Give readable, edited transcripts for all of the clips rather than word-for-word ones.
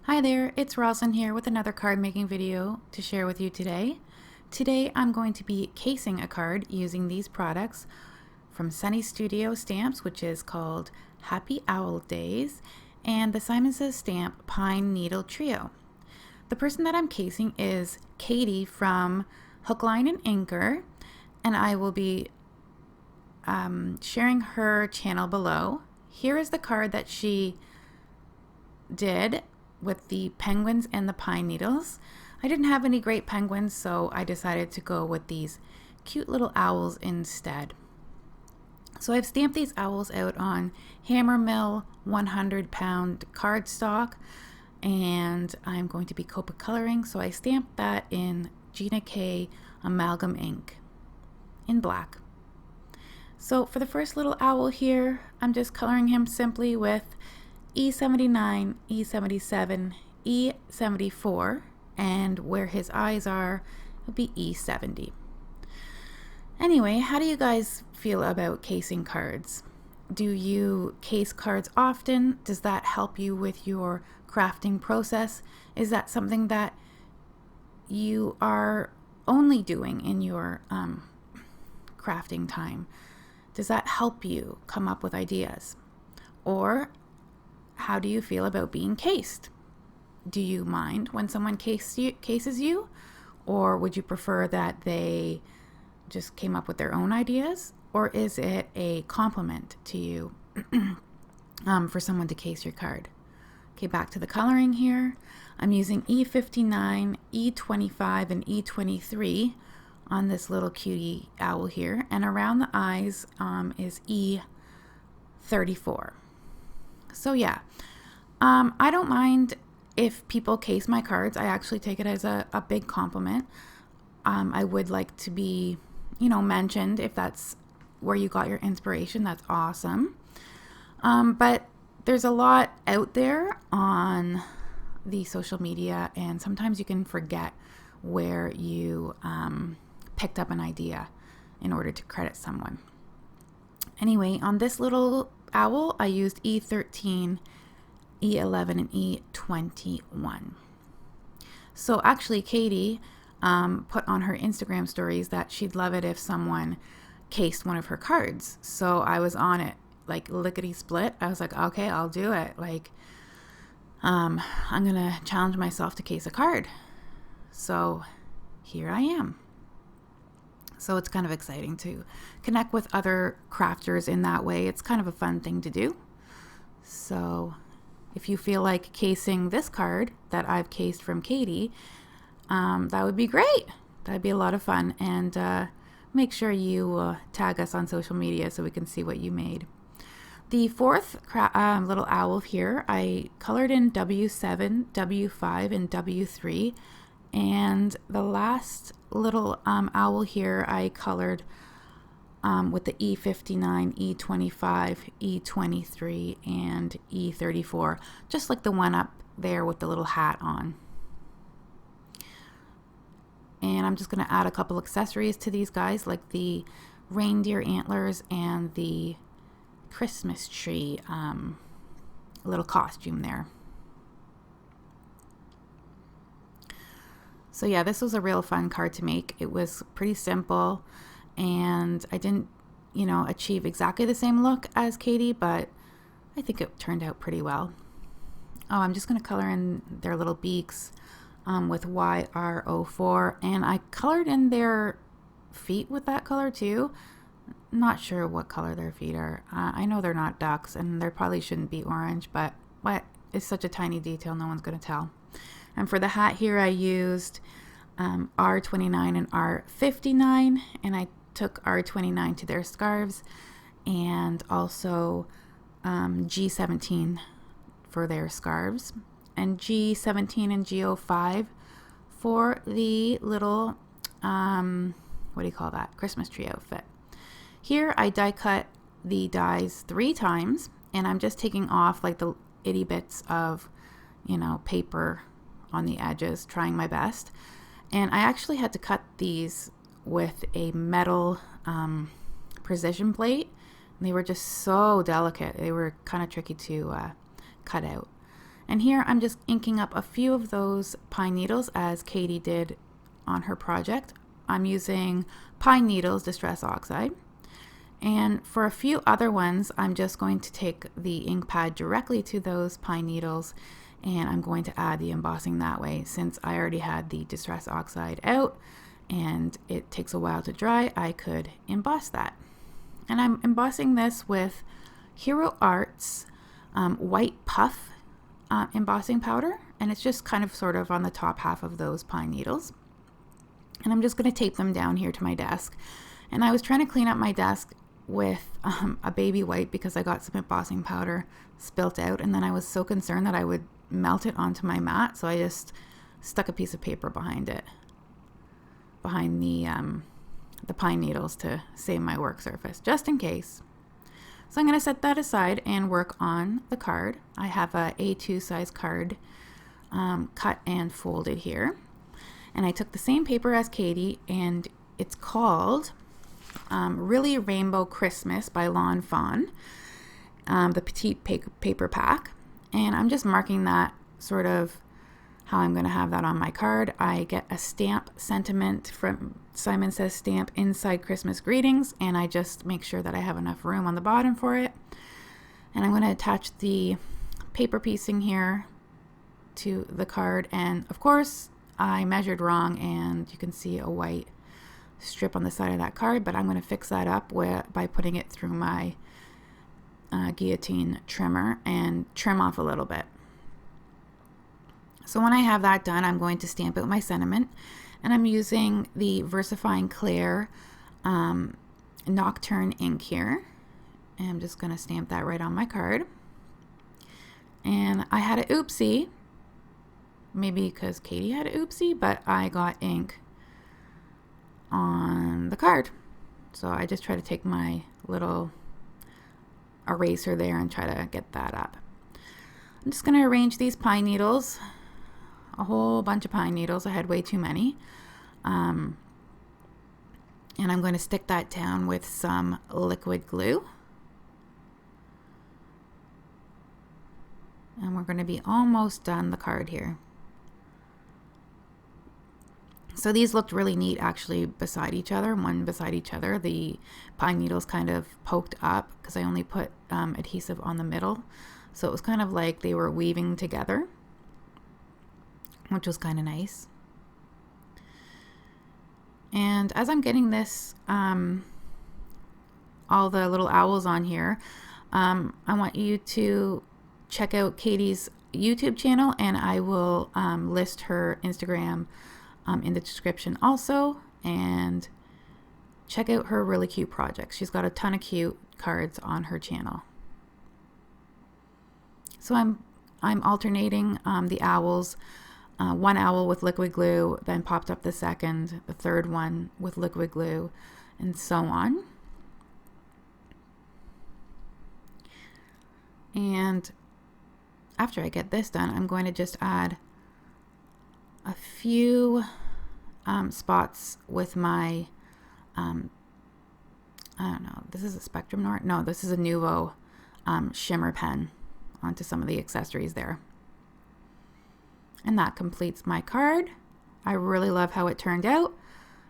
Hi there, it's Roslyn here with another card making video to share with you today. Today I'm going to be casing a card using these products from Sunny Studio Stamps, which is called Happy Owlidays, and the Simon Says stamp Pine Needle Trio. The person that I'm casing is Katy from Hook, Line, and Anchor, and I will be sharing her channel below. Here is the card that she did with the penguins and the pine needles. I didn't have any great penguins, so I decided to go with these cute little owls instead. So I've stamped these owls out on Hammer Mill 100-pound cardstock, and I'm going to be Copic coloring, so I stamped that in Gina K amalgam ink in black. So for the first little owl here, I'm just coloring him simply with E79, E77, E74, and where his eyes are, it'll be E70. Anyway, how do you guys feel about casing cards? Do you case cards often? Does that help you with your crafting process? Is that something that you are only doing in your crafting time? Does that help you come up with ideas? Or how do you feel about being cased? Do you mind when someone cases you? Or would you prefer that they just came up with their own ideas? Or is it a compliment to you for someone to case your card? Okay, back to the coloring here. I'm using E59, E25, and E23 on this little cutie owl here. And around the eyes is E34. So yeah, I don't mind if people case my cards. I actually take it as a big compliment. I would like to be, mentioned if that's where you got your inspiration. That's awesome. But there's a lot out there on the social media, and sometimes you can forget where you picked up an idea in order to credit someone. Anyway, on this little owl, I used E13, E11, and E21. So actually, Katy put on her Instagram stories that she'd love it if someone cased one of her cards. So I was on it, like lickety split. I was like, okay, I'll do it. Like, I'm gonna challenge myself to case a card. So here I am. So it's kind of exciting to connect with other crafters in that way. It's kind of a fun thing to do. So if you feel like casing this card that I've cased from Katy, that would be great. That'd be a lot of fun. And make sure you tag us on social media so we can see what you made. The fourth little owl here, I colored in W7, W5, and W3. And the last little owl here, I colored with the E59, E25, E23, and E34, just like the one up there with the little hat on. And I'm just going to add a couple accessories to these guys, like the reindeer antlers and the Christmas tree little costume there. So yeah, this was a real fun card to make. It was pretty simple, and I didn't, achieve exactly the same look as Katy, but I think it turned out pretty well. Oh, I'm just going to color in their little beaks with YR04, and I colored in their feet with that color too. Not sure what color their feet are. I know they're not ducks, and they probably shouldn't be orange, but what is such a tiny detail, no one's going to tell. And for the hat here, I used R29 and R59, and I took R29 to their scarves, and also G17 for their scarves, and G17 and G05 for the little, what do you call that, Christmas tree outfit. Here I die cut the dies 3 times, and I'm just taking off like the itty bits of, paper on the edges, trying my best. And I actually had to cut these with a metal precision plate. They were just so delicate. They were kind of tricky to cut out. And here I'm just inking up a few of those pine needles as Katy did on her project. I'm using pine needles Distress Oxide. And for a few other ones, I'm just going to take the ink pad directly to those pine needles, and I'm going to add the embossing that way. Since I already had the Distress Oxide out and it takes a while to dry, I could emboss that. And I'm embossing this with Hero Arts white puff embossing powder, and it's just kind of sort of on the top half of those pine needles. And I'm just going to tape them down here to my desk. And I was trying to clean up my desk with a baby wipe because I got some embossing powder spilt out, and then I was so concerned that I would melt it onto my mat, so I just stuck a piece of paper behind it, behind the pine needles, to save my work surface, just in case. So I'm going to set that aside and work on the card. I have a A2 size card cut and folded here, and I took the same paper as Katy, and it's called Really Rainbow Christmas by Lawn Fawn, the petite paper pack. And I'm just marking that sort of how I'm going to have that on my card. I get a stamp sentiment from Simon Says stamp inside Christmas greetings, and I just make sure that I have enough room on the bottom for it. And I'm going to attach the paper piecing here to the card, and of course I measured wrong and you can see a white strip on the side of that card, but I'm going to fix that up by putting it through my guillotine trimmer and trim off a little bit. So when I have that done, I'm going to stamp out my sentiment, and I'm using the VersaFine Clair Nocturne ink here, and I'm just going to stamp that right on my card. And I had an oopsie, maybe because Katy had an oopsie, but I got ink on the card. So I just try to take my little eraser there and try to get that up. I'm just going to arrange these pine needles, a whole bunch of pine needles. I had way too many. And I'm going to stick that down with some liquid glue. And we're going to be almost done the card here. So these looked really neat actually beside each other, one beside each other. The pine needles kind of poked up because I only put adhesive on the middle. So it was kind of like they were weaving together, which was kind of nice. And as I'm getting this, all the little owls on here, I want you to check out Katy's YouTube channel, and I will list her Instagram in the description also, and check out her really cute projects. She's got a ton of cute cards on her channel. So I'm alternating the owls, one owl with liquid glue, then popped up the second, the third one with liquid glue, and so on. And after I get this done, I'm going to just add a few spots with my, I don't know, this is a Spectrum Noir? No, this is a Nuvo shimmer pen onto some of the accessories there. And that completes my card. I really love how it turned out.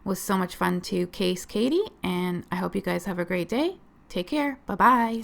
It was so much fun to case Katy, and I hope you guys have a great day. Take care. Bye-bye.